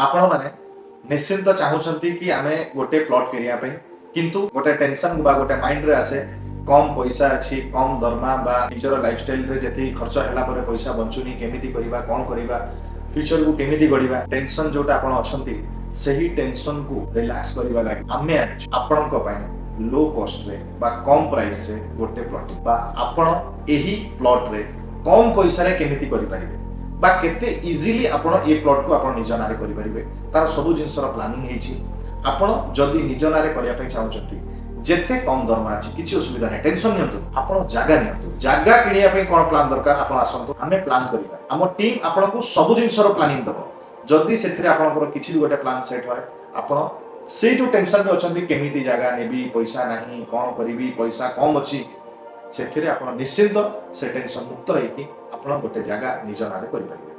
आपण माने निश्चिंत चाहूछंती कि आमे गोटे प्लॉट करिया पे किंतु गोटे टेंशन बा गोटे माइंड रे आसे कम पैसा अछि कम दरमा बा निजर लाइफस्टाइल रे जति खर्च हैला परे पैसा बंचुनी केमिति करिबा कोन करिबा फ्यूचर को केमिति गढिबा टेंशन जोटा आपण अछंती सही टेंशन को रिलैक्स करिबा लागि आमे आपण को पय लो कॉस्ट रे बा कम प्राइस रे गोटे प्लॉट बा आपण एही प्लॉट रे कम पैसा रे केमिति करि परिबे बा केते इजीली आपण ए प्लॉट को आपण निज नारे करि परिबे तार सब जिंसर प्लानिंग हेछि आपण जदी निज नारे करिया पय चाहउछंती जेते कम दरमा अछि किछि असुविधा नै टेंशन नियंतु आपण जागा किनिया पय कोन प्लान दरकार आपण आसंतु हमें प्लान करिबा हम टीम आपण को सब जिंसर प्लानिंग दबो जदी सेथिरे आपणकर किछि गोटे प्लान सेट होय आपण से जो टेंशन में अछंती केमिति जागा नेबी पैसा नाही कोन करिबी पैसा कम अछि सेथिरे आपण निश्चिंत से टेंशन मुक्त होई कि आपण गोटे जागा निज नारे करि परिबे।